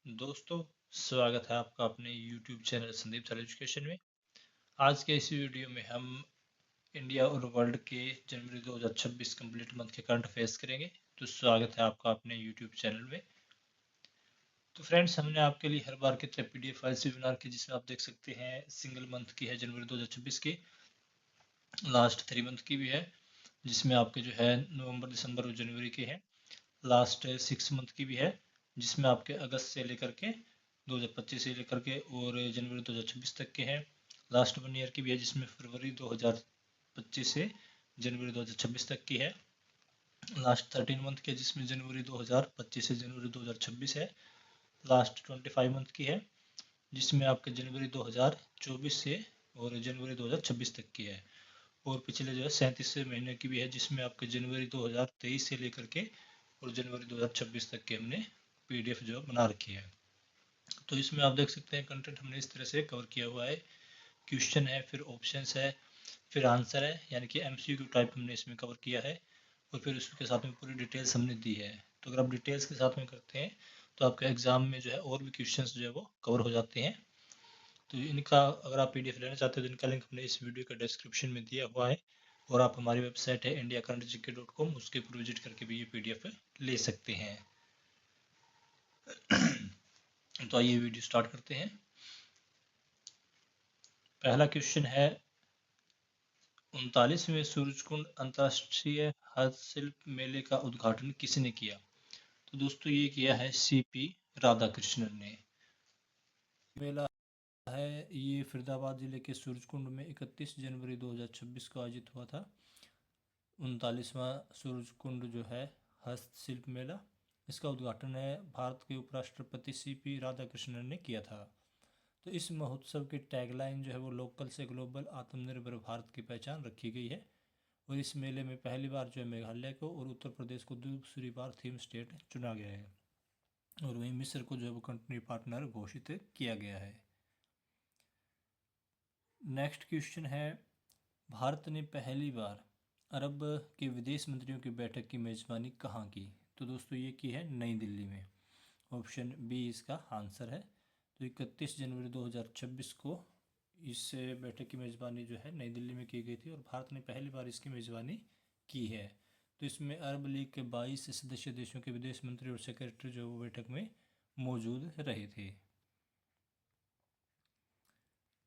दोस्तों, स्वागत है आपका अपने YouTube channel Sandeep sir education में। आज के इस वीडियो में हम इंडिया और वर्ल्ड के जनवरी 2026 कंप्लीट मंथ के करंट अफेयर्स करेंगे। तो स्वागत है आपका अपने YouTube चैनल में। तो फ्रेंड्स, हमने आपके लिए हर बार की तरह PDF फाइल्स भी बना रखी है, जिसमें आप देख सकते हैं सिंगल मंथ की है जनवरी 2026 की, लास्ट 3 मंथ की भी है, जिसमें आपके जो है नवंबर, दिसंबर और जनवरी के हैं, लास्ट 6 मंथ की भी है, जिसमें आपके अगस्त से लेकर के 2025 से लेकर के और जनवरी 2026 तक के हैं। लास्ट 1 ईयर की भी है, जिसमें फरवरी 2025 से जनवरी 2026 तक की है। लास्ट 13 मंथ की है, जिसमें जनवरी 2025 से जनवरी 2026 है। लास्ट 25 मंथ की है, जिसमें आपके जनवरी 2024 से और जनवरी 2026 तक की है। और पिछले जो है 37 महीने की भी है, जिसमें आपके जनवरी 2023 से लेकर के और जनवरी 2026 तक के हमने PDF जो बना रखी है। तो इसमें आप देख सकते हैं कंटेंट हमने इस तरह से कवर किया हुआ है। क्वेश्चन है, फिर ऑप्शंस है, फिर आंसर है, यानी कि MCQ टाइप हमने इसमें कवर किया है, और फिर उसके साथ में पूरी डिटेल्स हमने दी है। तो अगर आप डिटेल्स के साथ में करते हैं तो आपके एग्जाम में जो है और भी क्वेश्चंस जो है वो कवर हो जाते हैं। तो इनका अगर आप PDF लेना चाहते हैं तो इनका लिंक हमने इस वीडियो का डिस्क्रिप्शन में दिया हुआ है, और आप हमारी वेबसाइट है indiacurrentgk.com, उसके ऊपर विजिट करके भी ये PDF ले सकते हैं। तो आइए वीडियो स्टार्ट करते हैं। पहला क्वेश्चन है, 39वें सूरजकुंड अंतर्राष्ट्रीय हस्तशिल्प मेले का उद्घाटन किसने किया? तो दोस्तों, ये किया है CP राधाकृष्णन ने। मेला है ये फरीदाबाद जिले के सूरजकुंड में 31 जनवरी 2026 को आयोजित हुआ था। 39वां सूरजकुंड जो है हस्तशिल्प मेला, इसका उद्घाटन है भारत के उपराष्ट्रपति CP राधाकृष्णन ने किया था। तो इस महोत्सव की टैगलाइन जो है वो लोकल से ग्लोबल, आत्मनिर्भर भारत की पहचान रखी गई है। और इस मेले में पहली बार जो है मेघालय को और उत्तर प्रदेश को दूसरी बार थीम स्टेट चुना गया है, और वहीं मिस्र को जो है वो कंट्री पार्टनर घोषित किया गया है। नेक्स्ट क्वेश्चन है, भारत ने पहली बार अरब के विदेश मंत्रियों की बैठक की मेजबानी कहाँ की? तो दोस्तों, ये की है नई दिल्ली में। ऑप्शन बी इसका आंसर है। तो 31 जनवरी 2026 को इस बैठक की मेज़बानी जो है नई दिल्ली में की गई थी, और भारत ने पहली बार इसकी मेज़बानी की है। तो इसमें अरब लीग के 22 सदस्य देशों के विदेश मंत्री और सेक्रेटरी जो वो बैठक में मौजूद रहे थे।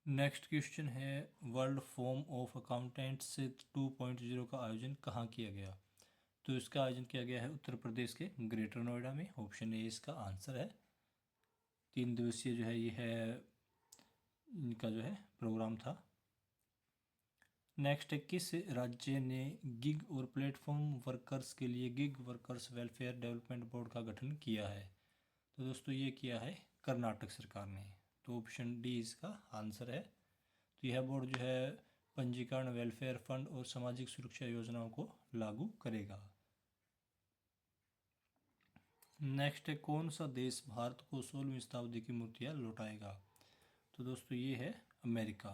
नेक्स्ट क्वेश्चन है, वर्ल्ड फोरम ऑफ अकाउंटेंट्स 2.0 का आयोजन कहाँ किया गया? तो इसका आयोजन किया गया है उत्तर प्रदेश के ग्रेटर नोएडा में। ऑप्शन ए इसका आंसर है। 3 दिवसीय जो है ये है इनका जो है प्रोग्राम था। नेक्स्ट है, किस राज्य ने गिग और प्लेटफॉर्म वर्कर्स के लिए gig workers welfare development board का गठन किया है? तो दोस्तों, ये किया है कर्नाटक सरकार ने। तो ऑप्शन डी इसका आंसर है। तो यह बोर्ड जो है पंजीकरण, वेलफेयर फंड और सामाजिक सुरक्षा योजनाओं को लागू करेगा। नेक्स्ट है, कौन सा देश भारत को 16वीं शताब्दी की मूर्तियाँ लौटाएगा? तो दोस्तों, ये है अमेरिका।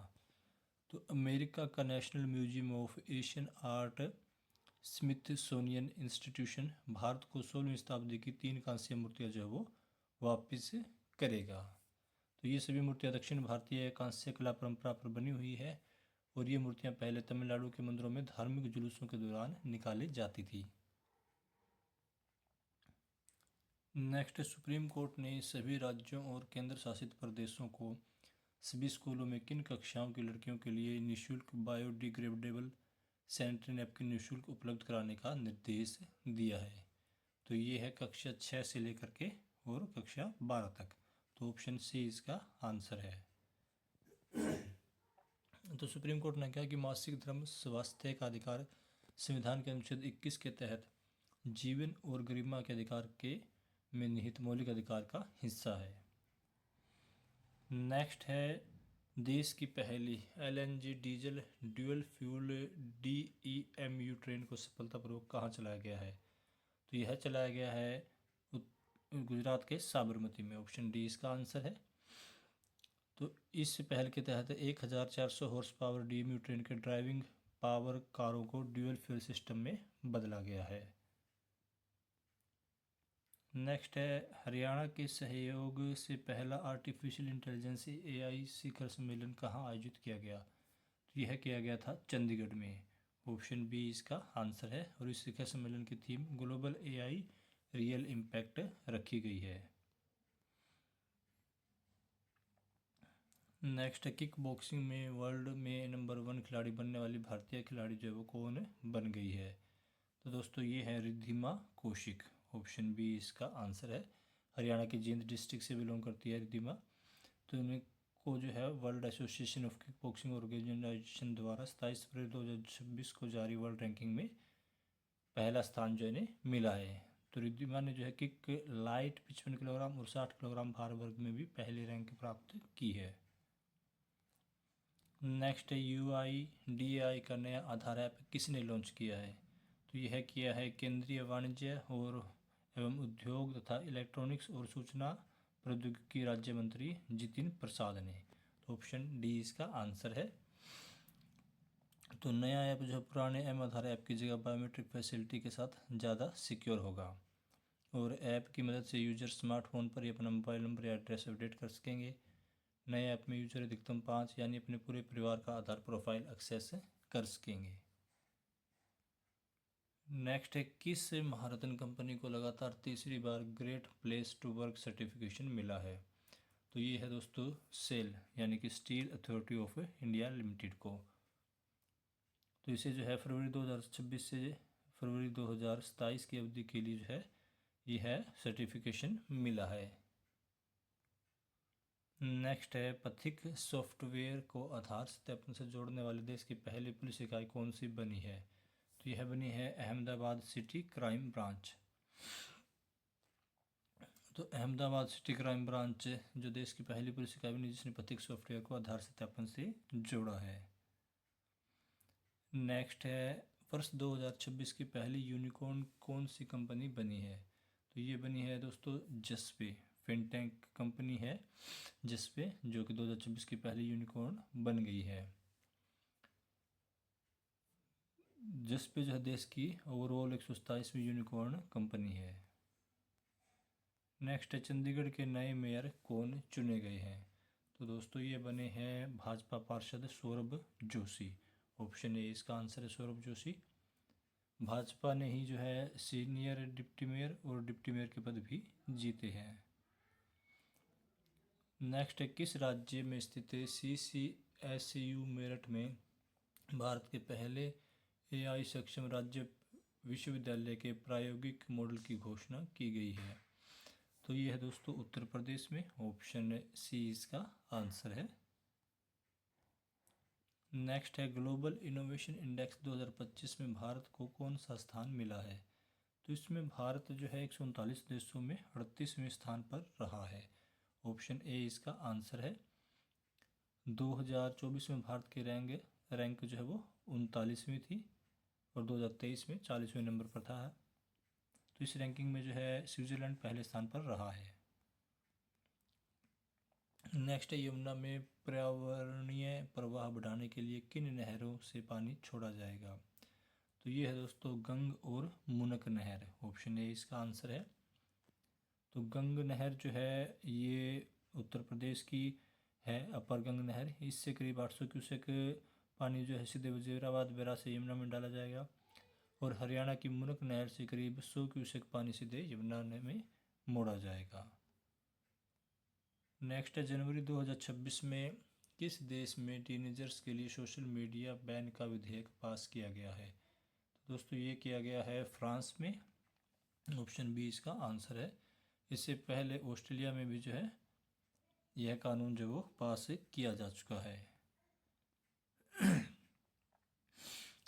तो अमेरिका का national museum of Asian art Smithsonian institution Bharat को 16वीं शताब्दी की 3 कांस्य मूर्तियाँ जो है वो वापस करेगा। तो ये सभी मूर्तियाँ दक्षिण भारतीय कांस्य कला परंपरा पर बनी हुई है, और ये मूर्तियाँ पहले तमिलनाडु के मंदिरों में धार्मिक जुलूसों के दौरान निकाली जाती थी। नेक्स्ट, सुप्रीम कोर्ट ने सभी राज्यों और केंद्र शासित प्रदेशों को सभी स्कूलों में किन कक्षाओं की लड़कियों के लिए निःशुल्क बायोडिग्रेडेबल सैनिटरी नैपकिन निःशुल्क उपलब्ध कराने का निर्देश दिया है? तो ये है कक्षा 6 से लेकर के और कक्षा 12 तक। तो ऑप्शन सी इसका आंसर है। तो सुप्रीम कोर्ट ने कहा कि मासिक धर्म स्वास्थ्य का अधिकार संविधान के अनुच्छेद 21 के तहत जीवन और गरिमा के अधिकार के में निहित मौलिक अधिकार का हिस्सा है। नेक्स्ट है, देश की पहली LNG diesel dual fuel DEMU train को सफलतापूर्वक कहाँ चलाया गया है? तो यह चलाया गया है गुजरात के साबरमती में। ऑप्शन डी इसका आंसर है। तो इस पहल के तहत 1400 हॉर्स पावर DEMU ट्रेन के ड्राइविंग पावर कारों को ड्यूल फ्यूल सिस्टम में बदला गया है। नेक्स्ट है हरियाणा के सहयोग से पहला आर्टिफिशियल इंटेलिजेंस AI शिखर सम्मेलन कहाँ आयोजित किया गया? तो यह किया गया था चंडीगढ़ में। ऑप्शन बी इसका आंसर है। और इस शिखर सम्मेलन की theme global AI real impact रखी गई है। नेक्स्ट है किक बॉक्सिंग में वर्ल्ड में नंबर 1 खिलाड़ी बनने वाली भारतीय खिलाड़ी जो है वो कौन बन गई है? तो दोस्तों ये है रिद्धिमा कौशिक। ऑप्शन बी इसका आंसर है। हरियाणा के जींद डिस्ट्रिक्ट से बिलोंग करती है रिद्धिमा। तो इन्हें को जो है world association of kick boxing organisation द्वारा 27 फरवरी 2026 को जारी वर्ल्ड रैंकिंग में पहला स्थान जो इन्हें मिला है। तो रिद्धिमा ने जो है किक लाइट 55 किलोग्राम और 60 किलोग्राम भार वर्ग में भी पहली रैंक प्राप्त की है। नेक्स्ट है UIDAI का नया आधार ऐप किसने लॉन्च किया है? तो यह किया है केंद्रीय वाणिज्य और एवं उद्योग तथा इलेक्ट्रॉनिक्स और सूचना प्रौद्योगिकी राज्य मंत्री जितिन प्रसाद ने। तो ऑप्शन डी इसका आंसर है। तो नया ऐप जो पुराने आधार ऐप की जगह बायोमेट्रिक फैसिलिटी के साथ ज़्यादा सिक्योर होगा। और ऐप की मदद से यूजर स्मार्टफोन पर ही अपना मोबाइल नंबर या एड्रेस अपडेट कर सकेंगे। नए ऐप में यूजर अधिकतम 5 यानी अपने पूरे परिवार का आधार प्रोफाइल एक्सेस कर सकेंगे। नेक्स्ट है किस महारत्न कंपनी को लगातार तीसरी बार great place to work certification मिला है? तो ये है दोस्तों सेल यानी कि steel authority of India limited को। तो इसे जो है फरवरी 2026 से फरवरी 2027 की अवधि के लिए जो है यह सर्टिफिकेशन मिला है। नेक्स्ट है पथिक सॉफ्टवेयर को आधार सत्यापन से जोड़ने वाले देश की पहली पुलिस इकाई कौन सी बनी है? तो यह बनी है अहमदाबाद सिटी क्राइम ब्रांच। तो अहमदाबाद सिटी क्राइम ब्रांच जो देश की पहली पुलिस इकाई बनी जिसने पथिक सॉफ्टवेयर को आधार सत्यापन से जोड़ा है। नेक्स्ट है वर्ष 2026 की पहली यूनिकॉर्न कौन सी कंपनी बनी है? तो ये बनी है दोस्तों जस्पे फिनटेक कंपनी है जिसपे जो कि 2026 की पहली यूनिकॉर्न बन गई है। जिसपे जो है देश की ओवरऑल 127वीं यूनिकॉर्न कंपनी है। नेक्स्ट है चंडीगढ़ के नए मेयर कौन चुने गए हैं? तो दोस्तों ये बने हैं भाजपा पार्षद सौरभ जोशी। ऑप्शन ए इसका आंसर है सौरभ जोशी। भाजपा ने ही जो है सीनियर डिप्टी मेयर और डिप्टी मेयर के पद भी जीते हैं। नेक्स्ट है किस राज्य में स्थित CCSU मेरठ में भारत के पहले AI सक्षम राज्य विश्वविद्यालय के प्रायोगिक मॉडल की घोषणा की गई है? तो ये है दोस्तों उत्तर प्रदेश में। ऑप्शन सी इसका आंसर है। नेक्स्ट है ग्लोबल इनोवेशन इंडेक्स 2025 में भारत को कौन सा स्थान मिला है? तो इसमें भारत जो है 139 देशों में 38वें स्थान पर रहा है। ऑप्शन ए इसका आंसर है। 2024 में भारत की रैंक जो है वो 39वीं थी और 2023 में 40वें नंबर पर था। तो इस रैंकिंग में जो है स्विट्ज़रलैंड पहले स्थान पर रहा है। नेक्स्ट है यमुना में पर्यावरणीय प्रवाह बढ़ाने के लिए किन नहरों से पानी छोड़ा जाएगा? तो ये है दोस्तों गंग और मुनक नहर। ऑप्शन ए इसका आंसर है। तो गंग नहर जो है ये उत्तर प्रदेश की है अपर गंग नहर। इससे करीब 800 क्यूसेक पानी जो है सीधे वजीराबाद बैराज से यमुना में डाला जाएगा। और हरियाणा की मुनक नहर से करीब 100 क्यूसेक पानी सीधे यमुना में मोड़ा जाएगा। नेक्स्ट है जनवरी 2026 में किस देश में टीनेजर्स के लिए सोशल मीडिया बैन का विधेयक पास किया गया है? तो दोस्तों ये किया गया है फ्रांस में। ऑप्शन बी इसका आंसर है। इससे पहले ऑस्ट्रेलिया में भी जो है यह कानून जो वो पास किया जा चुका है।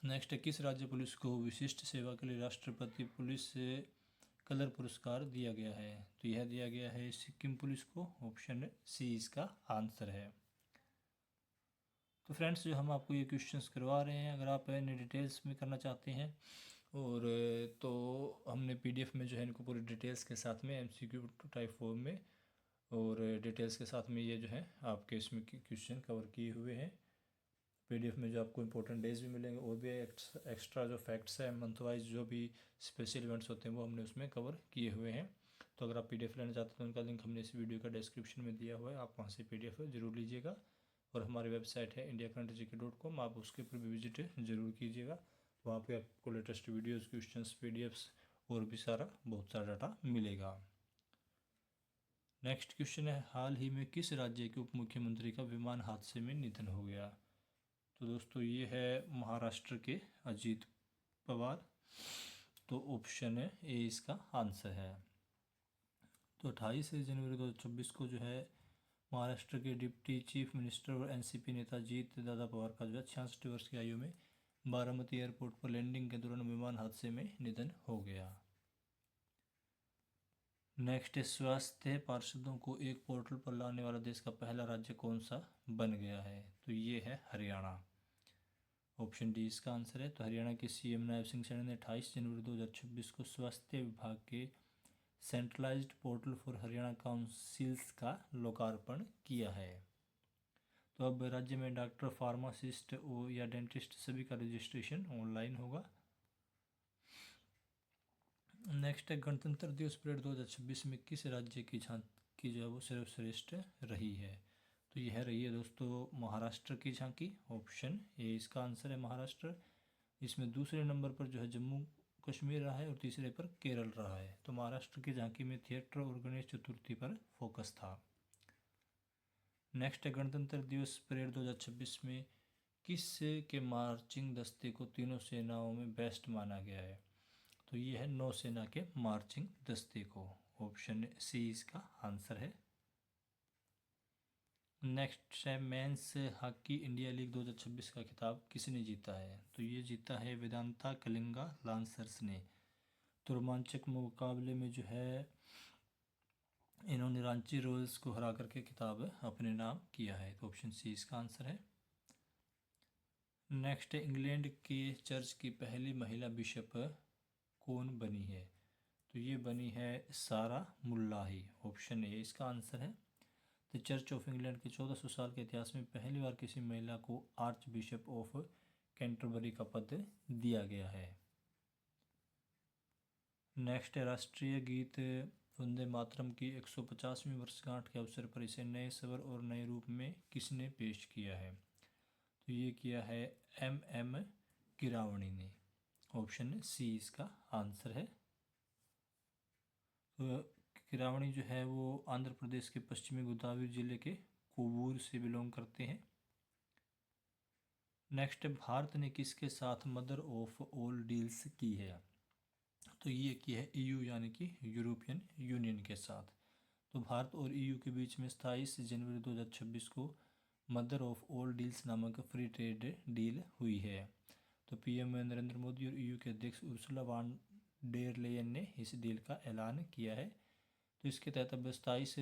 नेक्स्ट है किस राज्य पुलिस को विशिष्ट सेवा के लिए राष्ट्रपति पुलिस कलर पुरस्कार दिया गया है? तो यह दिया गया है सिक्किम पुलिस को। ऑप्शन सी इसका आंसर है। तो फ्रेंड्स जो हम आपको ये क्वेश्चंस करवा रहे हैं अगर आप इन्हें डिटेल्स में करना चाहते हैं और तो हमने PDF में जो है इनको पूरी डिटेल्स के साथ में MCQ टाइप फॉर्म में और डिटेल्स के साथ में ये जो है आपके इसमें क्वेश्चन कवर किए हुए हैं। PDF में जो आपको इंपॉर्टेंट डेज भी मिलेंगे और भी एक्स्ट्रा जो फैक्ट्स हैं मंथ वाइज जो भी स्पेशल इवेंट्स होते हैं वो हमने उसमें कवर किए हुए हैं। तो अगर आप PDF लेना चाहते हैं तो उनका लिंक हमने इस वीडियो का डिस्क्रिप्शन में दिया हुआ है, आप वहाँ से PDF ज़रूर लीजिएगा। और हमारी वेबसाइट है indiacurrentgk.com, आप उसके ऊपर भी विजिट ज़रूर कीजिएगा। वहाँ पे आपको लेटेस्ट वीडियोज़, क्वेश्चंस, PDFs और भी बहुत सारा डाटा मिलेगा। नेक्स्ट क्वेश्चन है, हाल ही में किस राज्य के उप मुख्यमंत्री का विमान हादसे में निधन हो गया? तो दोस्तों ये है महाराष्ट्र के अजीत पवार। तो ऑप्शन ए इसका आंसर है। तो 28 जनवरी 2026 को जो है महाराष्ट्र के डिप्टी चीफ मिनिस्टर और NCP नेता अजीत दादा पवार का जो है 66 वर्ष की आयु में बारामती एयरपोर्ट पर लैंडिंग के दौरान विमान हादसे में निधन हो गया। नेक्स्ट, स्वास्थ्य पार्षदों को एक पोर्टल पर लाने वाला देश का पहला राज्य कौन सा बन गया है? तो ये है हरियाणा। ऑप्शन डी इसका आंसर है। तो हरियाणा के CM नायब सिंह सैनी ने 28 जनवरी 2026 को स्वास्थ्य विभाग के centralised portal for Haryana councils का लोकार्पण किया है। तो अब राज्य में डॉक्टर, फार्मासिस्ट या डेंटिस्ट सभी का रजिस्ट्रेशन ऑनलाइन होगा। नेक्स्ट है, गणतंत्र दिवस परेड 2026 में किस राज्य की झांकी जो है वो सर्वश्रेष्ठ रही है? तो यह रही है दोस्तों महाराष्ट्र की झांकी। ऑप्शन ए इसका आंसर है महाराष्ट्र। इसमें दूसरे नंबर पर जो है जम्मू कश्मीर रहा है और तीसरे पर केरल रहा है। तो महाराष्ट्र की झांकी में थिएटर और गणेश चतुर्थी पर फोकस था। नेक्स्ट है, गणतंत्र दिवस परेड 2026 में किस के मार्चिंग दस्ते को तीनों सेनाओं में बेस्ट माना गया है? तो ये है नौसेना के मार्चिंग दस्ते को। ऑप्शन सी इसका आंसर है। नेक्स्ट है, मेंस हॉकी इंडिया लीग 2026 का खिताब किसने जीता है? तो ये जीता है वेदांता कलिंगा लांसर्स ने। तो रोमांचक मुकाबले में जो है इन्होंने रांची रॉयल्स को हरा करके खिताब अपने नाम किया है। तो ऑप्शन सी इसका आंसर है। नेक्स्ट है, इंग्लैंड के चर्च की पहली महिला बिशप कौन बनी है? तो ये बनी है सारा मुल्लाही। ऑप्शन ए इसका आंसर है। द चर्च ऑफ इंग्लैंड के 1400 साल के इतिहास में पहली बार किसी महिला को आर्च बिशप ऑफ कैंटरबरी का पद दिया गया है। नेक्स्ट है, राष्ट्रीय गीत वंदे मातरम की 150वीं वर्षगांठ के अवसर पर इसे नए स्वर और नए रूप में किसने पेश किया है? तो ये किया है MM कीरावणी ने। ऑप्शन सी इसका आंसर है। तो कीरावणी जो है वो आंध्र प्रदेश के पश्चिमी गोदावरी जिले के कोवूर से बिलोंग करते हैं। नेक्स्ट, भारत ने किसके साथ मदर ऑफ ऑल डील्स की है? तो ये की है EU यानी कि यूरोपियन यूनियन के साथ। तो भारत और EU के बीच में 27 जनवरी 2026 को मदर ऑफ ऑल डील्स नामक फ्री ट्रेड डील हुई है। तो PM नरेंद्र मोदी और EU के अध्यक्ष उर्सुला वान डेर लेयन ने इस डील का ऐलान किया है। तो इसके तहत अब 27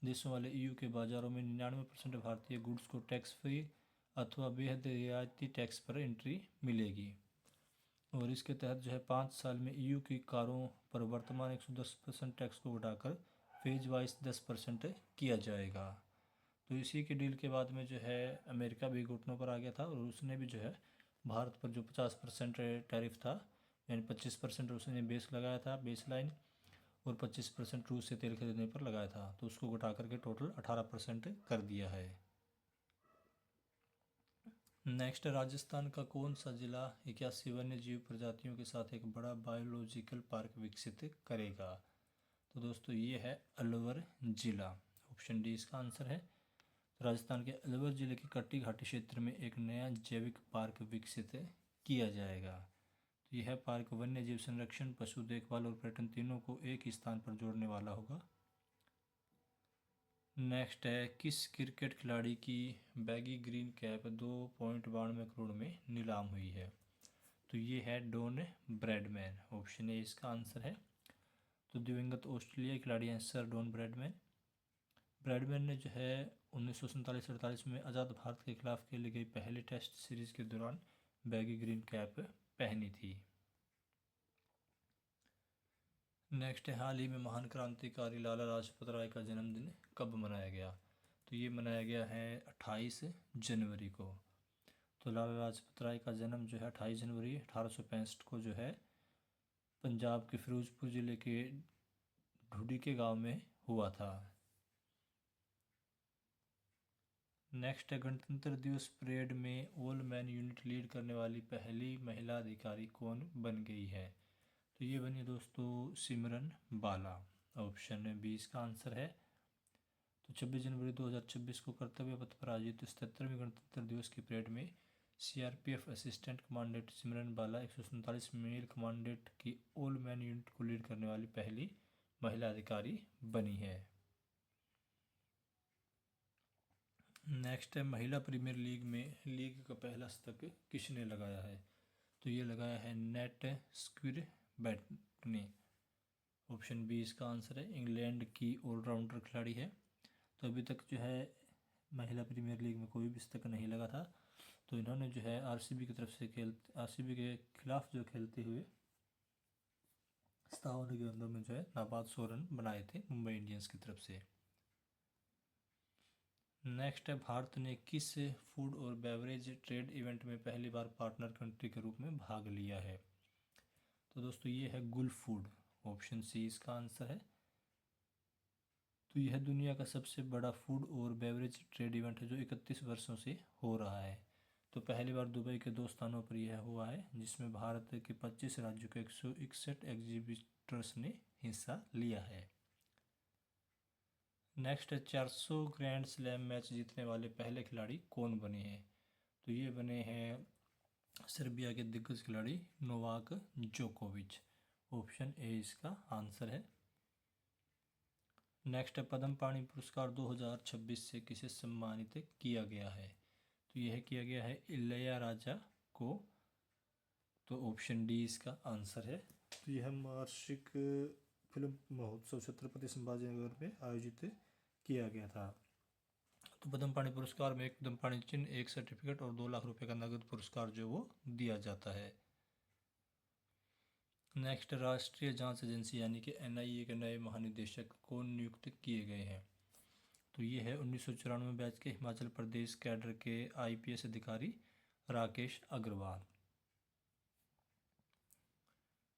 देशों वाले EU के बाज़ारों में 99% भारतीय गुड्स को टैक्स फ्री अथवा बेहद रियायती टैक्स पर एंट्री मिलेगी। और इसके तहत जो है 5 साल में EU की कारों पर वर्तमान 110% टैक्स को घटाकर फेज वाइज 10% किया जाएगा। तो इसी के डील के बाद में जो है अमेरिका भी घुटनों पर आ गया था और उसने भी जो है भारत पर जो 50% टैरिफ था, यानी 25% उसने बेस लगाया था, बेस लाइन, और 25% रूस से तेल खरीदने पर लगाया था। तो उसको घटा करके टोटल 18% कर दिया है। नेक्स्ट, राजस्थान का कौन सा जिला 81 वन्य जीव प्रजातियों के साथ एक बड़ा बायोलॉजिकल पार्क विकसित करेगा? तो दोस्तों ये है अलवर जिला। ऑप्शन डी इसका आंसर है। तो राजस्थान के अलवर जिले के कट्टी घाटी क्षेत्र में एक नया जैविक पार्क विकसित किया जाएगा। तो यह पार्क वन्य जीव संरक्षण, पशु देखभाल और पर्यटन तीनों को एक ही स्थान पर जोड़ने वाला होगा। नेक्स्ट है, किस क्रिकेट खिलाड़ी की बैगी ग्रीन कैप 2.92 करोड़ में नीलाम हुई है? तो ये है डॉन ब्रैडमैन। ऑप्शन ए इसका आंसर है। तो दिवंगत ऑस्ट्रेलियाई खिलाड़ी हैं सर डॉन ब्रैडमैन। ब्रैडमैन ने जो है 1947-48 में आज़ाद भारत के खिलाफ खेली गई पहली टेस्ट सीरीज के दौरान बैगी ग्रीन कैप पहनी थी। नेक्स्ट है, हाल ही में महान क्रांतिकारी लाला लाजपत राय का जन्मदिन कब मनाया गया? तो ये मनाया गया है 28 जनवरी को। तो लाला लाजपत राय का जन्म जो है 28 जनवरी 1865 को जो है पंजाब के फिरोजपुर ज़िले के ढूडी के गांव में हुआ था। नेक्स्ट है गणतंत्र दिवस परेड में ऑल मैन यूनिट लीड करने वाली पहली महिला अधिकारी कौन बन गई है? तो ये बनी दोस्तों सिमरन बाला। ऑप्शन बी इसका आंसर है। तो 26 जनवरी 2026 को कर्तव्य पथ पर आयोजित 77वें गणतंत्र दिवस की परेड में सीआरपीएफ असिस्टेंट कमांडेंट सिमरन बाला 147 मेल कमांडेंट की ऑल मैन यूनिट को लीड करने वाली पहली महिला अधिकारी बनी है। नेक्स्ट है महिला प्रीमियर लीग में लीग का पहला शतक किसने लगाया है? तो ये लगाया है नेट स्क्विरबैट ने। ऑप्शन बी इसका आंसर है। इंग्लैंड की ऑलराउंडर खिलाड़ी है। तो अभी तक जो है महिला प्रीमियर लीग में कोई भी शतक नहीं लगा था। तो इन्होंने जो है आरसीबी की तरफ से आरसीबी के खिलाफ जो खेलते हुए 57 गेंदों में जो है नाबाद 100 रन बनाए थे मुंबई इंडियंस की तरफ से। नेक्स्ट है भारत ने किस फूड और बेवरेज ट्रेड इवेंट में पहली बार पार्टनर कंट्री के रूप में भाग लिया है? तो दोस्तों ये है गुल फूड। ऑप्शन सी इसका आंसर है। तो यह दुनिया का सबसे बड़ा फूड और बेवरेज ट्रेड इवेंट है जो 31 वर्षों से हो रहा है। तो पहली बार दुबई के 2 स्थानों पर यह हुआ है जिसमें भारत के 25 राज्यों के 161 एग्जीबिटर्स ने हिस्सा लिया है। नेक्स्ट है 400 ग्रैंड स्लैम मैच जीतने वाले पहले खिलाड़ी कौन बने हैं? तो ये बने हैं सर्बिया के दिग्गज खिलाड़ी नोवाक जोकोविच। ऑप्शन ए इसका आंसर है। नेक्स्ट है पद्म पाणि पुरस्कार 2026 से किसे सम्मानित किया गया है? तो यह किया गया है इलैयाराजा को। तो ऑप्शन डी इसका आंसर है। तो यह वार्षिक फिल्म महोत्सव छत्रपति संभाजीनगर में आयोजित किया गया था। तो पद्म पाणि पुरस्कार में एक पद्म पाणि चिन्ह, एक सर्टिफिकेट और 2 लाख रुपए का नगद पुरस्कार जो वो दिया जाता है। नेक्स्ट राष्ट्रीय जांच एजेंसी यानी कि एनआईए के नए महानिदेशक कौन नियुक्त किए गए हैं? तो ये है 1994 बैच के हिमाचल प्रदेश कैडर के आईपीएस अधिकारी राकेश अग्रवाल।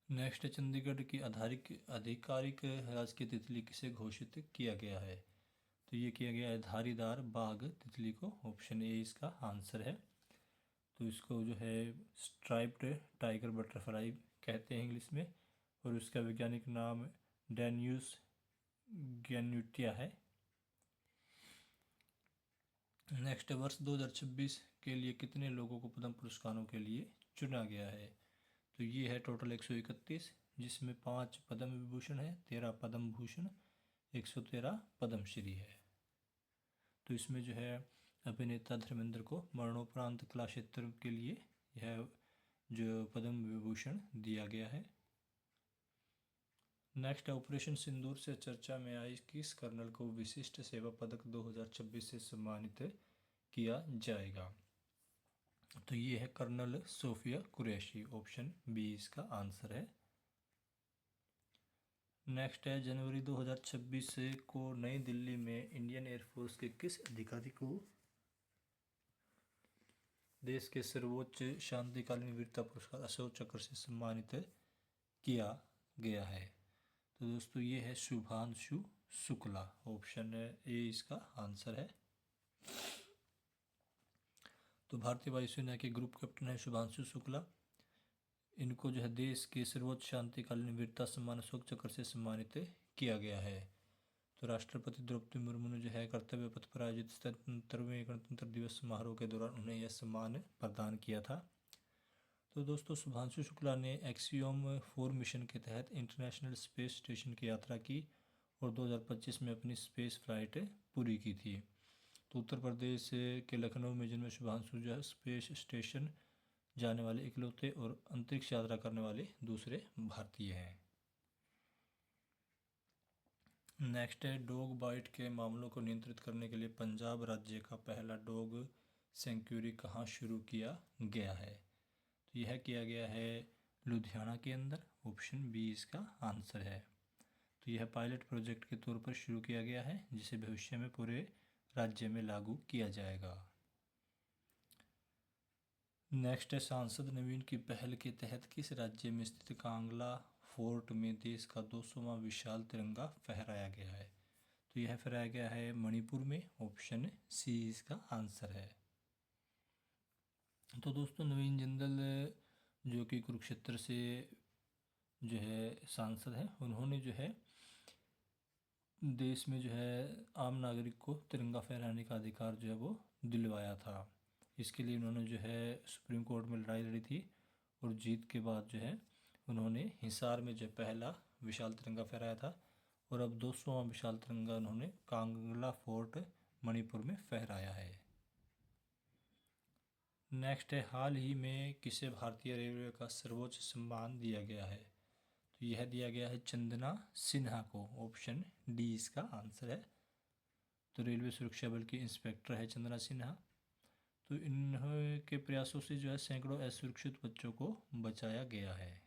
नेक्स्ट चंडीगढ़ की आधिकारिक राजकीय तितली किसे घोषित किया गया है? तो ये किया गया है धारीदार बाघ तितली को। ऑप्शन ए इसका आंसर है। तो इसको जो है स्ट्राइप्ड टाइगर बटरफ्लाई कहते हैं इंग्लिश में और उसका वैज्ञानिक नाम डेन्यूस गैन्यूटिया है। नेक्स्ट वर्ष 2026 के लिए कितने लोगों को पद्म पुरस्कारों के लिए चुना गया है? तो ये है टोटल 131 जिसमें 5 पद्म विभूषण है, 13 पद्म भूषण, 113 पद्मश्री है। तो इसमें जो है अभिनेता धर्मेंद्र को मरणोपरांत कला क्षेत्र के लिए यह जो पद्म विभूषण दिया गया है। नेक्स्ट ऑपरेशन सिंदूर से चर्चा में आई किस कर्नल को विशिष्ट सेवा पदक 2026 से सम्मानित किया जाएगा? तो ये है colonel Sofiya Qureshi. Option B इसका आंसर है। नेक्स्ट है जनवरी 2026 को नई दिल्ली में इंडियन एयरफोर्स के किस अधिकारी को देश के सर्वोच्च शांतिकालीन वीरता पुरस्कार अशोक चक्र से सम्मानित किया गया है? तो दोस्तों ये है शुभांशु शुक्ला। ऑप्शन ए इसका आंसर है। तो भारतीय वायुसेना के ग्रुप कैप्टन है शुभांशु शुक्ला। इनको जो है देश के सर्वोच्च शांतिकालीन वीरता सम्मान अशोक चक्र से सम्मानित किया गया है। तो राष्ट्रपति द्रौपदी मुर्मू ने जो है कर्तव्य पथ पर आयोजित 77वें गणतंत्र दिवस समारोह के दौरान उन्हें यह सम्मान प्रदान किया था। तो दोस्तों शुभांशु शुक्ला ने एक्सियोम 4 मिशन के तहत इंटरनेशनल स्पेस स्टेशन की यात्रा की और 2025 में अपनी स्पेस फ्लाइट पूरी की थी। तो उत्तर प्रदेश के लखनऊ में जिनमें शुभांशु जो है स्पेस स्टेशन जाने वाले इकलौते और अंतरिक्ष यात्रा करने वाले दूसरे भारतीय हैं। नेक्स्ट है डॉग बाइट के मामलों को नियंत्रित करने के लिए पंजाब राज्य का पहला डॉग सेंक्चुरी कहाँ शुरू किया गया है? तो यह किया गया है लुधियाना के अंदर। ऑप्शन बी इसका आंसर है। तो यह पायलट प्रोजेक्ट के तौर पर शुरू किया गया है जिसे भविष्य में पूरे राज्य में लागू किया जाएगा। नेक्स्ट है सांसद नवीन की पहल के तहत किस राज्य में स्थित कांगला फोर्ट में देश का 200वां विशाल तिरंगा फहराया गया है? तो यह फहराया गया है मणिपुर में। ऑप्शन सी इसका आंसर है। तो दोस्तों नवीन जिंदल जो कि कुरुक्षेत्र से जो है सांसद है, उन्होंने जो है देश में जो है आम नागरिक को तिरंगा फहराने का अधिकार जो है वो दिलवाया था। इसके लिए उन्होंने जो है सुप्रीम कोर्ट में लड़ाई लड़ी थी और जीत के बाद जो है उन्होंने हिसार में जो पहला विशाल तिरंगा फहराया था और अब 200वां विशाल तिरंगा उन्होंने कांगला फोर्ट मणिपुर में फहराया है। नेक्स्ट है, हाल ही में किसे भारतीय रेलवे का सर्वोच्च सम्मान दिया गया है? तो यह दिया गया है चंदना सिन्हा को। ऑप्शन डी इसका आंसर है। तो रेलवे सुरक्षा बल की इंस्पेक्टर है चंदना सिन्हा। तो इनके प्रयासों से जो है सैकड़ों असुरक्षित बच्चों को बचाया गया है।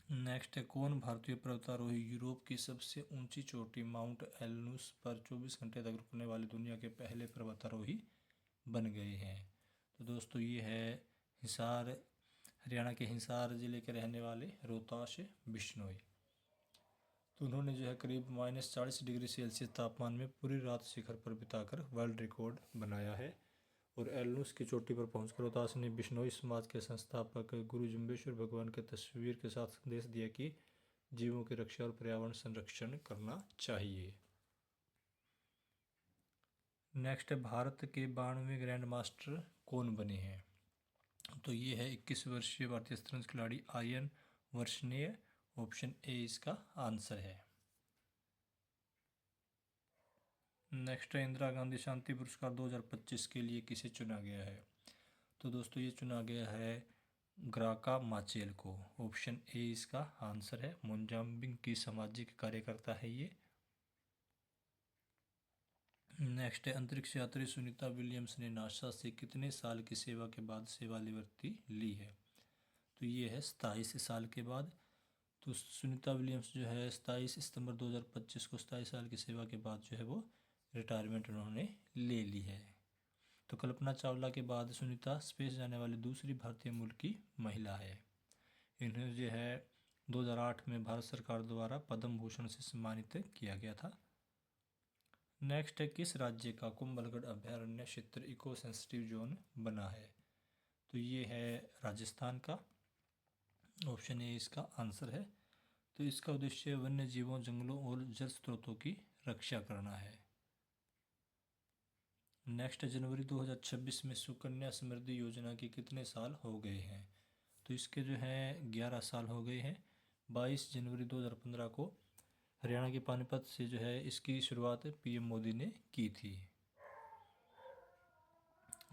नेक्स्ट है, कौन भारतीय पर्वतारोही यूरोप की सबसे ऊंची चोटी माउंट एलनुस पर 24 घंटे तक रुकने वाले दुनिया के पहले पर्वतारोही बन गए हैं? तो दोस्तों ये है हिसार, हरियाणा के हिसार ज़िले के रहने वाले रोहताश बिश्नोई। तो उन्होंने जो है करीब -40 डिग्री सेल्सियस तापमान में पूरी रात शिखर पर बिताकर वर्ल्ड रिकॉर्ड बनाया है। और एलनुस की चोटी पर पहुंचकर रोहताश ने बिश्नोई समाज के संस्थापक गुरु जुम्बेश्वर भगवान के तस्वीर के साथ संदेश दिया कि जीवों की रक्षा और पर्यावरण संरक्षण करना चाहिए। नेक्स्ट है, भारत के 92वें ग्रैंड मास्टर कौन बने हैं? तो ये है 21 वर्षीय भारतीय शतरंज खिलाड़ी आयन वर्षनेय। ऑप्शन ए इसका आंसर है। नेक्स्ट है, इंदिरा गांधी शांति पुरस्कार 2025 के लिए किसे चुना गया है? तो दोस्तों ये चुना गया है ग्राका माचेल को। ऑप्शन ए इसका आंसर है। मोजाम्बिक की सामाजिक कार्यकर्ता है ये। नेक्स्ट है, अंतरिक्ष यात्री सुनीता विलियम्स ने नासा से कितने साल की सेवा के बाद सेवानिवृत्ति ली है? तो ये है 27 साल के बाद। तो सुनीता विलियम्स जो है 27 सितंबर 2025 को 27 साल की सेवा के बाद जो है वो रिटायरमेंट उन्होंने ले ली है। तो कल्पना चावला के बाद सुनीता स्पेस जाने वाली दूसरी भारतीय मूल की महिला है। इन्हें जो है 2008 में भारत सरकार द्वारा पद्म भूषण से सम्मानित किया गया था। नेक्स्ट है, किस राज्य का कुंभलगढ़ अभयारण्य क्षेत्र इको सेंसिटिव जोन बना है? तो ये है राजस्थान का। ऑप्शन ए इसका आंसर है। तो इसका उद्देश्य वन्य जीवों, जंगलों और जल स्रोतों की रक्षा करना है। नेक्स्ट, जनवरी 2026 में सुकन्या समृद्धि योजना के कितने साल हो गए हैं? तो इसके जो है 11 साल हो गए हैं। 22 जनवरी 2015 को हरियाणा के पानीपत से जो है इसकी शुरुआत पीएम मोदी ने की थी।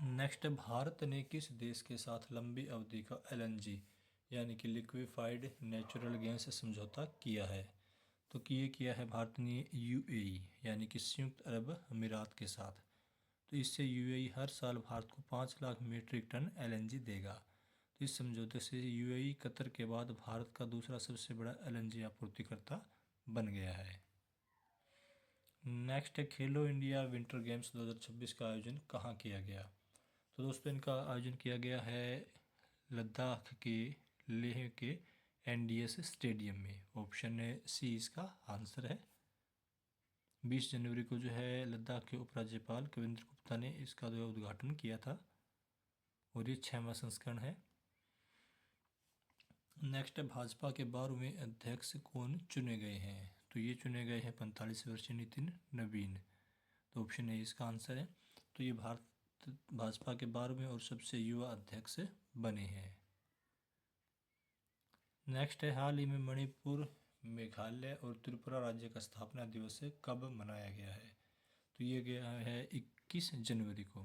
नेक्स्ट, भारत ने किस देश के साथ लंबी अवधि का एलएनजी यानी कि लिक्विफाइड नेचुरल गैस समझौता किया है? तो ये किया है भारत ने यूएई यानी कि संयुक्त अरब अमीरात के साथ। तो इससे यूएई हर साल भारत को 5 लाख मीट्रिक टन एलएनजी देगा। तो इस समझौते से यूएई कतर के बाद भारत का दूसरा सबसे बड़ा एलएनजी आपूर्तिकर्ता बन गया है। नेक्स्ट है, खेलो इंडिया विंटर गेम्स 2026 का आयोजन कहाँ किया गया? तो दोस्तों इनका आयोजन किया गया है लद्दाख के लेह के एनडीएस स्टेडियम में। ऑप्शन सी इसका आंसर है। 20 जनवरी को जो है लद्दाख के उपराज्यपाल कविंद्र गुप्ता ने इसका जो उद्घाटन किया था और ये 6वां संस्करण है। नेक्स्ट है, भाजपा के 12वें अध्यक्ष कौन चुने गए हैं? तो ये चुने गए हैं 45 वर्षीय नितिन नवीन। तो ऑप्शन ए इसका आंसर है। तो ये भाजपा के 12वें और सबसे युवा अध्यक्ष बने हैं। नेक्स्ट है, हाल ही में मणिपुर, मेघालय और त्रिपुरा राज्य का स्थापना दिवस कब मनाया गया है? तो ये गया है 21 जनवरी को।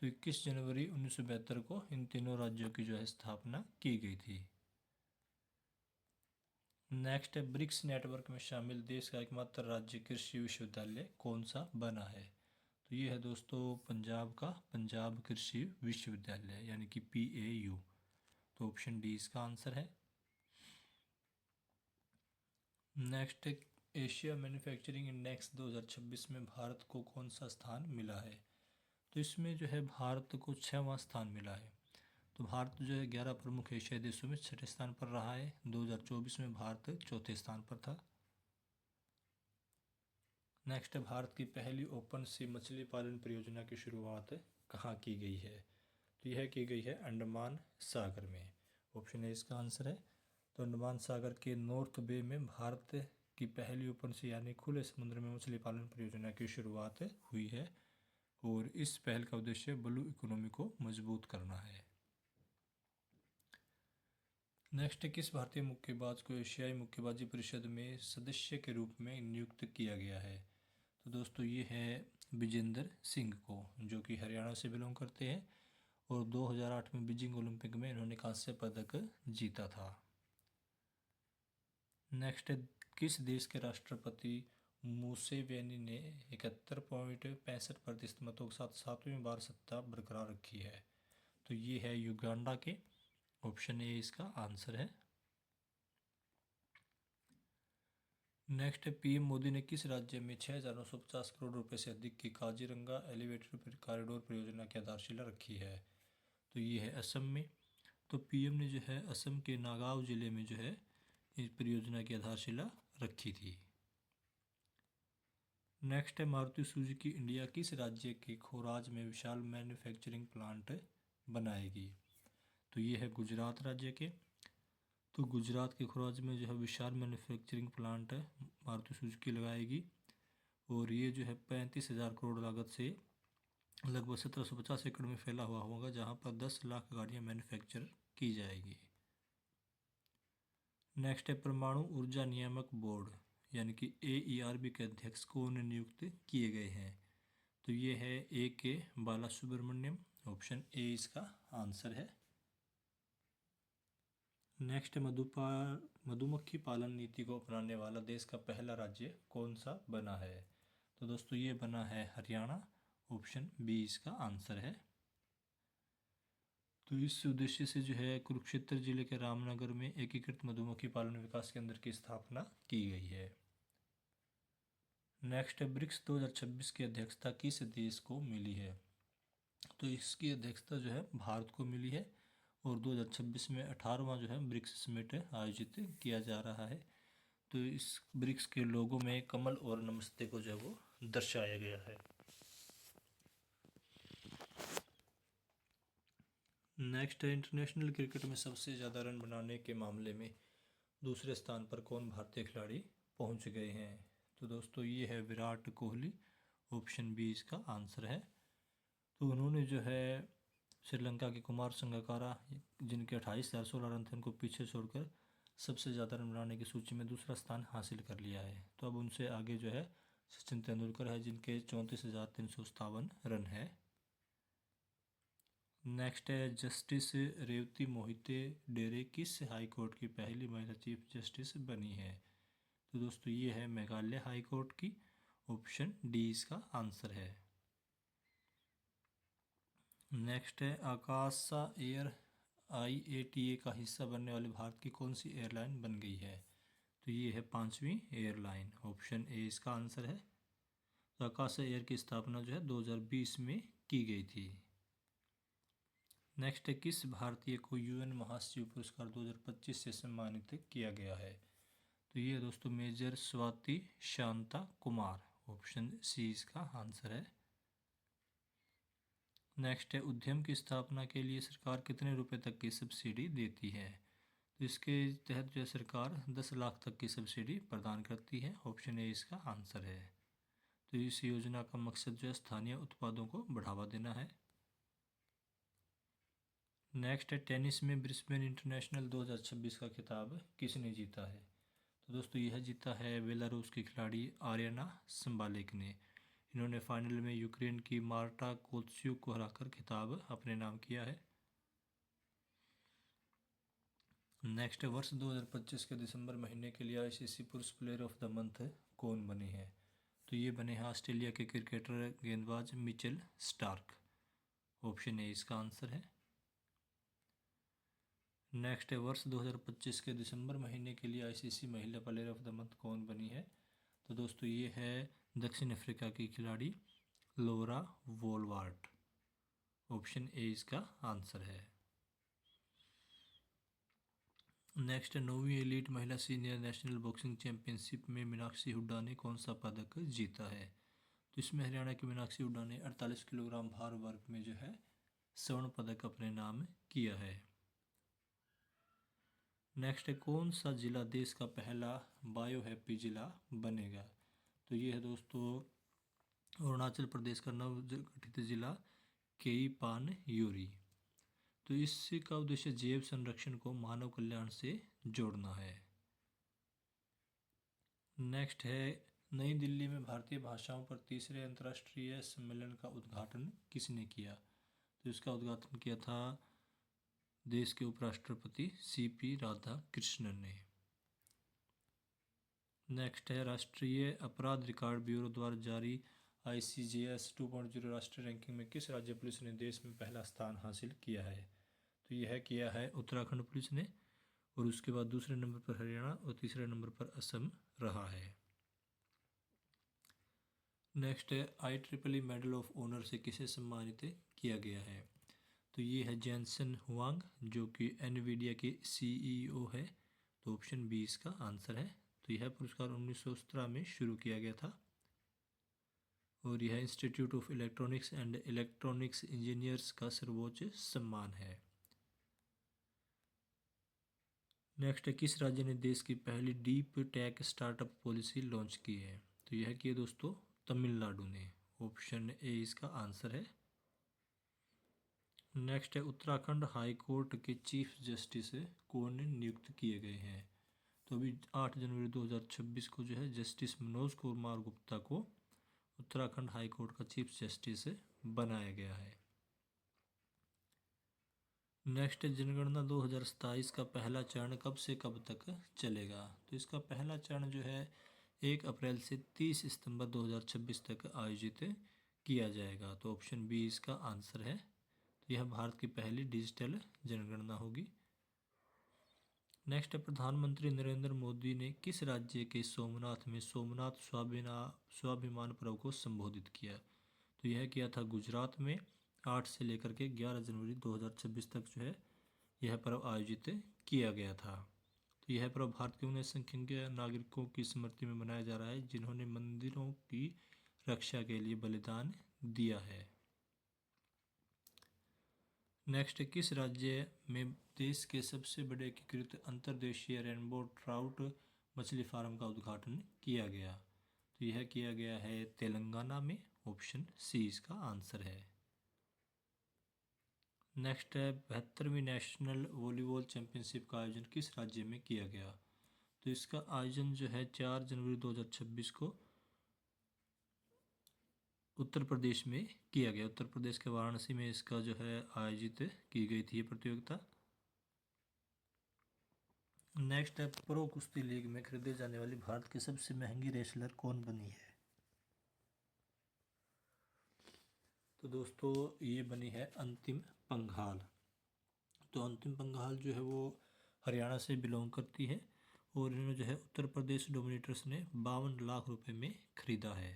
तो 21 जनवरी 1972 को इन तीनों राज्यों की जो है स्थापना की गई थी। नेक्स्ट है, ब्रिक्स नेटवर्क में शामिल देश का एकमात्र राज्य कृषि विश्वविद्यालय कौन सा बना है? तो ये है दोस्तों पंजाब का पंजाब कृषि विश्वविद्यालय यानी कि PAU। तो ऑप्शन डी इसका आंसर है। नेक्स्ट, एशिया मैन्युफैक्चरिंग इंडेक्स 2026 में भारत को कौन सा स्थान मिला है? तो इसमें जो है भारत को 6वां स्थान मिला है। तो भारत जो है 11 प्रमुख एशियाई देशों में छठे स्थान पर रहा है। 2024 में भारत चौथे स्थान पर था। नेक्स्ट है, भारत की पहली ओपन सी मछली पालन परियोजना की शुरुआत कहाँ की गई है? तो यह की गई है अंडमान सागर में। ऑप्शन ए इसका आंसर है। तो अंडमान सागर के नॉर्थ बे में भारत की पहली ओपन सी यानी खुले समुद्र में मछली पालन परियोजना की शुरुआत हुई है और इस पहल का उद्देश्य ब्लू इकोनॉमी को मजबूत करना है। नेक्स्ट, किस भारतीय मुक्केबाज को एशियाई मुक्केबाजी परिषद में सदस्य के रूप में नियुक्त किया गया है? तो दोस्तों ये है विजेंदर सिंह को, जो कि हरियाणा से बिलोंग करते हैं और 2008 में बीजिंग ओलंपिक में इन्होंने कांस्य पदक जीता था। नेक्स्ट, किस देश के राष्ट्रपति मुसेवेनी ने 71.65% मतों के साथ 7वीं बार सत्ता बरकरार रखी है? तो ये है युगांडा के। ऑप्शन ए इसका आंसर है। नेक्स्ट, पीएम मोदी ने किस राज्य में 6,950 करोड़ रुपए से अधिक की काजीरंगा एलिवेटेड कॉरिडोर परियोजना की आधारशिला रखी है? तो ये है असम में। तो पीएम ने जो है असम के नागांव जिले में जो है इस परियोजना की आधारशिला रखी थी। नेक्स्ट है, मारुति सुजुकी इंडिया किस राज्य के खोराज में विशाल मैन्युफैक्चरिंग प्लांट बनाएगी? तो ये है गुजरात राज्य के। तो गुजरात के खोराज में जो है विशाल मैन्युफैक्चरिंग प्लांट मारुति सुजुकी लगाएगी और ये जो है 35,000 करोड़ लागत से लगभग 1750 एकड़ में फैला हुआ होगा, जहाँ पर 10 लाख गाड़ियाँ मैन्युफैक्चर की जाएगी। नेक्स्ट है, परमाणु ऊर्जा नियामक बोर्ड यानी कि AERB के अध्यक्ष कौन नियुक्त किए गए हैं? तो ये है AK Bala Subramaniam. Option A इसका आंसर है। नेक्स्ट, मधुमक्खी पालन नीति को अपनाने वाला देश का पहला राज्य कौन सा बना है? तो दोस्तों ये बना है हरियाणा। ऑप्शन बी इसका आंसर है। तो इस उद्देश्य से जो है कुरुक्षेत्र जिले के रामनगर में एकीकृत मधुमक्खी पालन विकास केंद्र की स्थापना की गई है। नेक्स्ट, ब्रिक्स 2026 की अध्यक्षता किस देश को मिली है? तो इसकी अध्यक्षता जो है भारत को मिली है और 2026 में 18वां जो है ब्रिक्स समिट आयोजित किया जा रहा है। तो इस ब्रिक्स के लोगों में कमल और नमस्ते को जो है वो दर्शाया गया है। नेक्स्ट है, इंटरनेशनल क्रिकेट में सबसे ज़्यादा रन बनाने के मामले में दूसरे स्थान पर कौन भारतीय खिलाड़ी पहुंच गए हैं? तो दोस्तों ये है विराट कोहली। ऑप्शन बी इसका आंसर है। तो उन्होंने जो है श्रीलंका के कुमार संगकारा जिनके 28,016 रन थे उनको पीछे छोड़कर सबसे ज़्यादा रन बनाने की सूची में दूसरा स्थान हासिल कर लिया है। तो अब उनसे आगे जो है सचिन तेंदुलकर है जिनके 34,357 रन है। नेक्स्ट है, जस्टिस रेवती मोहिते डेरे किस हाई कोर्ट की पहली महिला चीफ जस्टिस बनी है? तो दोस्तों ये है मेघालय हाई कोर्ट की। ऑप्शन डी इसका आंसर है। नेक्स्ट है, आकाशा एयर IATA का हिस्सा बनने वाली भारत की कौन सी एयरलाइन बन गई है? तो ये है 5वीं एयरलाइन। ऑप्शन ए इसका आंसर है। तो आकाशा एयर की स्थापना जो है 2020 में की गई थी। नेक्स्ट है, किस भारतीय को UN महासचिव पुरस्कार 2025 से सम्मानित किया गया है? तो ये दोस्तों major Swati Shanta Kumar. Option C इसका आंसर है। नेक्स्ट है, उद्यम की स्थापना के लिए सरकार कितने रुपए तक की सब्सिडी देती है? तो इसके तहत जो है सरकार 10 लाख तक की सब्सिडी प्रदान करती है। ऑप्शन ए इसका आंसर है। तो इस योजना का मकसद जो है स्थानीय उत्पादों को बढ़ावा देना है। नेक्स्ट है, टेनिस में ब्रिस्बेन इंटरनेशनल 2026 का खिताब किसने जीता है? तो दोस्तों यह जीता है बेलारूस की खिलाड़ी आर्याना संबालेक ने। इन्होंने फाइनल में यूक्रेन की मार्टा कोत्स्युक को हराकर खिताब अपने नाम किया है। नेक्स्ट, वर्ष 2025 के दिसंबर महीने के लिए ICC पुरुष प्लेयर ऑफ द मंथ कौन बने हैं? तो ये बने हैं ऑस्ट्रेलिया के क्रिकेटर गेंदबाज मिचेल स्टार्क। ऑप्शन ए इसका आंसर है। नेक्स्ट है, वर्ष 2025 के दिसंबर महीने के लिए ICC महिला प्लेयर ऑफ द मंथ कौन बनी है? तो दोस्तों ये है दक्षिण अफ्रीका की खिलाड़ी लोरा वोलवार्ट। ऑप्शन ए इसका आंसर है। नेक्स्ट है 9वीं एलीट महिला सीनियर नेशनल बॉक्सिंग चैंपियनशिप में मीनाक्षी हुड्डा ने कौन सा पदक जीता है? तो इसमें हरियाणा की मीनाक्षी हुड्डा ने 48 किलोग्राम भार वर्ग में जो है स्वर्ण पदक अपने नाम किया है। नेक्स्ट है कौन सा जिला देश का पहला बायो हैप्पी जिला बनेगा? तो ये है दोस्तों अरुणाचल प्रदेश का नवगठित जिला केईपान यूरी। तो इसका उद्देश्य जैव संरक्षण को मानव कल्याण से जोड़ना है। नेक्स्ट है नई दिल्ली में भारतीय भाषाओं पर तीसरे अंतर्राष्ट्रीय सम्मेलन का उद्घाटन किसने किया? तो इसका उद्घाटन किया था देश के उपराष्ट्रपति सीपी राधाकृष्णन ने। नेक्स्ट है राष्ट्रीय अपराध रिकॉर्ड ब्यूरो द्वारा जारी ICJS 2.0 राष्ट्रीय रैंकिंग में किस राज्य पुलिस ने देश में पहला स्थान हासिल किया है? तो यह किया है उत्तराखंड पुलिस ने, और उसके बाद दूसरे नंबर पर हरियाणा और तीसरे नंबर पर असम रहा है। नेक्स्ट है IEEE मेडल ऑफ ऑनर से किसे सम्मानित किया गया है? तो ये है जेनसन हुआंग, जो कि एनवीडिया के CEO है। तो ऑप्शन 20 का आंसर है। तो यह पुरस्कार 1917 में शुरू किया गया था, और यह institute of electronics and electronics engineers का सर्वोच्च सम्मान है। नेक्स्ट है किस राज्य ने देश की पहली deep tech startup policy launch की है? तो यह की है दोस्तों तमिलनाडु ने। ऑप्शन ए इसका आंसर है। नेक्स्ट है उत्तराखंड हाई कोर्ट के चीफ जस्टिस कौन नियुक्त किए गए हैं? तो अभी 8 जनवरी 2026 को जो है जस्टिस मनोज कुमार गुप्ता को उत्तराखंड हाई कोर्ट का चीफ जस्टिस बनाया गया है। नेक्स्ट है जनगणना 2027 का पहला चरण कब से कब तक चलेगा? तो इसका पहला चरण जो है 1 अप्रैल से 30 सितंबर 2026 तक आयोजित किया जाएगा। तो ऑप्शन बी इसका आंसर है। तो यह भारत की पहली डिजिटल जनगणना होगी। नेक्स्ट है प्रधानमंत्री नरेंद्र मोदी ने किस राज्य के सोमनाथ में सोमनाथ स्वाभिमान पर्व को संबोधित किया? तो यह किया था गुजरात में। 8 से लेकर के 11 जनवरी 2026 तक जो है यह पर्व आयोजित किया गया था। तो यह पर्व भारत के उन असंख्य नागरिकों की स्मृति में मनाया जा रहा है जिन्होंने मंदिरों की रक्षा के लिए बलिदान दिया है। नेक्स्ट किस राज्य में देश के सबसे बड़े एकीकृत अंतर्देशीय रेनबो ट्राउट मछली फार्म का उद्घाटन किया गया? तो यह किया गया है तेलंगाना में। ऑप्शन सी इसका आंसर है। नेक्स्ट है 72वीं नेशनल वॉलीबॉल चैंपियनशिप का आयोजन किस राज्य में किया गया? तो इसका आयोजन जो है 4 जनवरी 2026 को उत्तर प्रदेश में किया गया। उत्तर प्रदेश के वाराणसी में इसका जो है आयोजित की गई थी ये प्रतियोगिता। नेक्स्ट है प्रो कुश्ती लीग में खरीदे जाने वाली भारत की सबसे महंगी रेसलर कौन बनी है? तो दोस्तों ये बनी है अंतिम पंघाल। तो अंतिम पंघाल जो है वो हरियाणा से बिलोंग करती है, और इन्होंने जो है उत्तर प्रदेश डोमिनेटर्स ने 52 लाख रुपए में खरीदा है।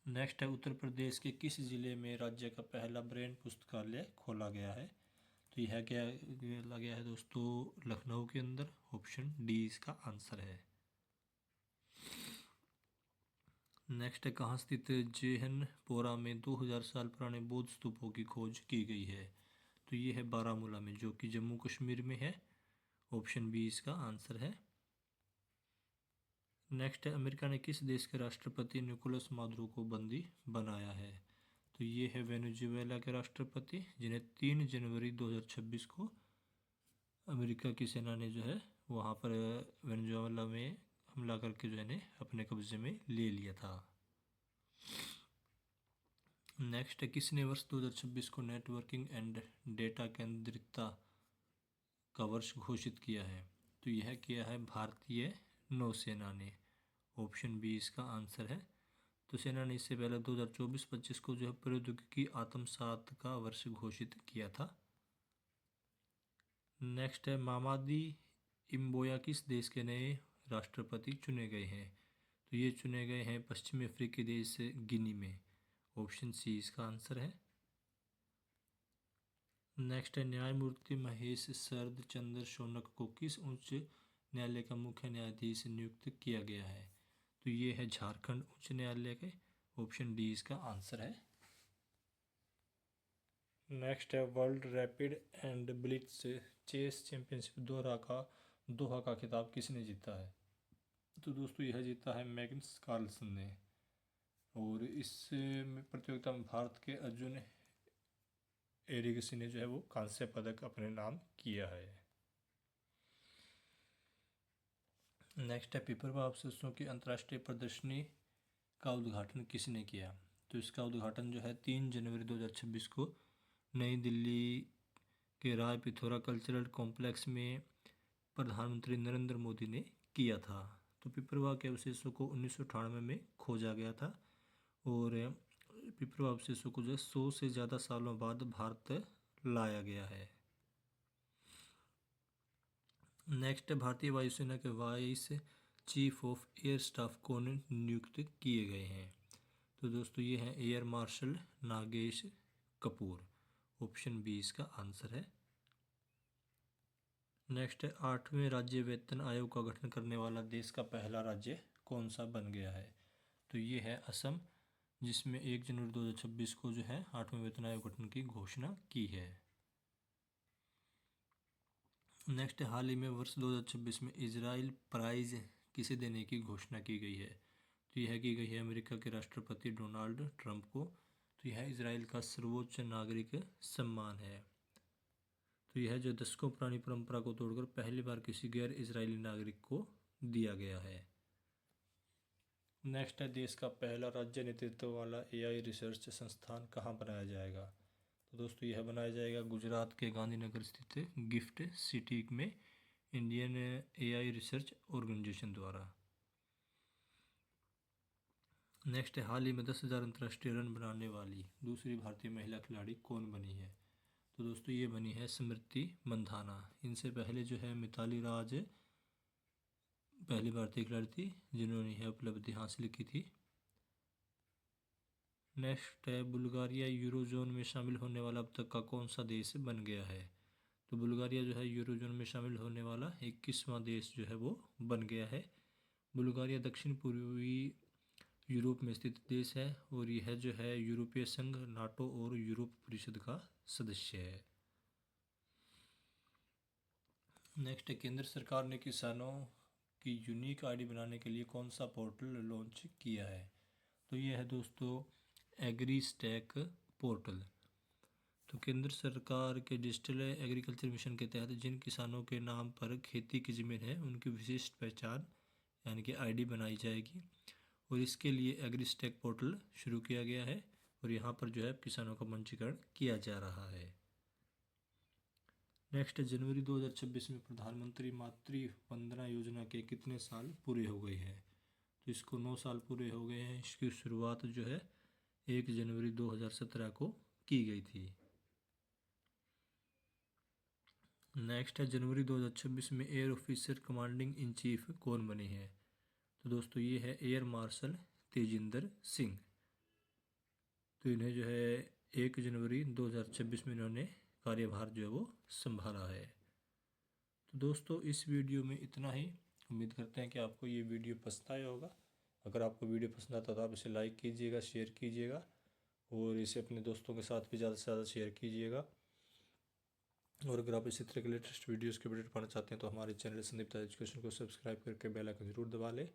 नेक्स्ट है उत्तर प्रदेश के किस जिले में राज्य का पहला ब्रेन पुस्तकालय खोला गया है? तो यह क्या खोला गया है दोस्तों? लखनऊ के अंदर। ऑप्शन डी इसका आंसर है। नेक्स्ट है कहाँ स्थित जेहनपोरा में 2000 साल पुराने बौद्ध स्तूपों की खोज की गई है? तो ये है बारामूला में, जो कि जम्मू कश्मीर में है। ऑप्शन बी इसका आंसर है। नेक्स्ट है अमेरिका ने किस देश के राष्ट्रपति निकोलस मादुरो को बंदी बनाया है? तो ये है वेनेजुएला के राष्ट्रपति, जिन्हें 3 जनवरी 2026 को अमेरिका की सेना ने जो है वहाँ पर वेनेजुएला में हमला करके जो है अपने कब्जे में ले लिया था। नेक्स्ट है किसने वर्ष 2026 को नेटवर्किंग एंड डेटा केंद्रितता का वर्ष घोषित किया है? तो यह किया है भारतीय नौसेना ने। ऑप्शन बी इसका आंसर है। तो सेना ने इससे पहले 2024-25 को जो है प्रौद्योगिकी आत्मसात का वर्ष घोषित किया था। नेक्स्ट है मामादी इम्बोया किस देश के नए राष्ट्रपति चुने गए हैं? तो ये चुने गए हैं पश्चिमी अफ्रीकी देश गिनी में। ऑप्शन सी इसका आंसर है। नेक्स्ट है न्यायमूर्ति महेश शरद चंद्र शौनक को किस उच्च न्यायालय का मुख्य न्यायाधीश नियुक्त किया गया है? तो ये है झारखंड उच्च न्यायालय के। ऑप्शन डी इसका आंसर है। नेक्स्ट है world rapid and blitz chess championship Doha का खिताब किसने जीता है? तो दोस्तों यह जीता है मैग्नस कार्लसन ने। और इस प्रतियोगिता में भारत के अर्जुन एरिगसी ने जो है वो कांस्य पदक अपने नाम किया है। नेक्स्ट है पिपरवा अवशेषों की अंतर्राष्ट्रीय प्रदर्शनी का उद्घाटन किसने किया? तो इसका उद्घाटन जो है 3 जनवरी 2026 को नई दिल्ली के राय पिथौरा कल्चरल कॉम्प्लेक्स में प्रधानमंत्री नरेंद्र मोदी ने किया था। तो पिपरवा के अवशेषों को 1998 में खोजा गया था और पिपरवा अवशेषों को जो 100 से ज़्यादा सालों बाद भारत लाया गया है। नेक्स्ट भारतीय वायुसेना के vice chief of air staff कौन नियुक्त किए गए हैं? तो दोस्तों ये हैं air marshal Nagesh Kapoor. Option B इसका आंसर है। नेक्स्ट है 8वें राज्य वेतन आयोग का गठन करने वाला देश का पहला राज्य कौन सा बन गया है? तो ये है असम, जिसमें 1 जनवरी 2026 को जो है 8वें वेतन आयोग गठन की घोषणा की है। नेक्स्ट हाल ही में वर्ष 2026 में इजराइल प्राइज किसे देने की घोषणा की गई है? तो यह की गई है अमेरिका के राष्ट्रपति डोनाल्ड ट्रंप को। तो यह इजराइल का सर्वोच्च नागरिक सम्मान है। तो यह जो दशकों पुरानी परंपरा को तोड़कर पहली बार किसी गैर इजरायली नागरिक को दिया गया है। नेक्स्ट है देश का पहला राज्य नेतृत्व वाला एआई रिसर्च संस्थान कहाँ बनाया जाएगा? तो दोस्तों यह बनाया जाएगा गुजरात के गांधीनगर स्थित गिफ्ट सिटी में इंडियन एआई रिसर्च ऑर्गेनाइजेशन द्वारा। नेक्स्ट है हाल ही में 10,000 अंतर्राष्ट्रीय रन बनाने वाली दूसरी भारतीय महिला खिलाड़ी कौन बनी है? तो दोस्तों ये बनी है स्मृति मंधाना। इनसे पहले जो है मिताली राज पहली भारतीय खिलाड़ी थी जिन्होंने यह उपलब्धि हासिल की थी। नेक्स्ट है बुल्गारिया यूरोजोन में शामिल होने वाला अब तक का कौन सा देश बन गया है? तो बुल्गारिया जो है यूरोजोन में शामिल होने वाला 21वां देश जो है वो बन गया है। बुल्गारिया दक्षिण पूर्वी यूरोप में स्थित देश है और यह जो है यूरोपीय संघ, नाटो और यूरोप परिषद का सदस्य है। नेक्स्ट है केंद्र सरकार ने किसानों की यूनिक आईडी बनाने के लिए कौन सा पोर्टल लॉन्च किया है? तो ये है दोस्तों एग्री स्टैक पोर्टल। तो केंद्र सरकार के डिजिटल एग्रीकल्चर मिशन के तहत जिन किसानों के नाम पर खेती की ज़मीन है उनकी विशिष्ट पहचान यानी कि आईडी बनाई जाएगी और इसके लिए एग्री स्टैक पोर्टल शुरू किया गया है और यहाँ पर जो है किसानों का पंजीकरण किया जा रहा है। नेक्स्ट जनवरी 2026 में प्रधानमंत्री मातृ वंदना योजना के कितने साल पूरे हो गए हैं? तो इसको 9 साल पूरे हो गए हैं। इसकी शुरुआत जो है 1 जनवरी 2017 को की गई थी। नेक्स्ट है जनवरी 2026 में air officer commanding in chief कौन बने हैं? तो दोस्तों ये है एयर मार्शल तेजिंदर सिंह। तो इन्हें जो है 1 जनवरी 2026 में इन्होंने कार्यभार जो है वो संभाला है। तो दोस्तों इस वीडियो में इतना ही। उम्मीद करते हैं कि आपको ये वीडियो पसंद आया होगा। अगर आपको वीडियो पसंद आता तो आप इसे लाइक कीजिएगा, शेयर कीजिएगा और इसे अपने दोस्तों के साथ भी ज़्यादा से ज़्यादा शेयर कीजिएगा। और अगर आप इसी तरह के लेटेस्ट वीडियोस के अपडेट पाना चाहते हैं तो हमारे चैनल संदीप एजुकेशन को सब्सक्राइब करके बेल आइकन जरूर दबा लें।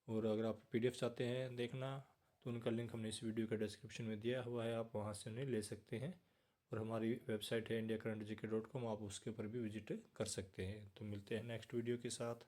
और अगर आप PDF चाहते हैं देखना तो उनका लिंक हमने इस वीडियो के डिस्क्रिप्शन में दिया हुआ है, आप वहाँ से उन्हें ले सकते हैं। और हमारी वेबसाइट है indiacurrentgk.com, आप उसके ऊपर भी विजिट कर सकते हैं। तो मिलते हैं नेक्स्ट वीडियो के साथ।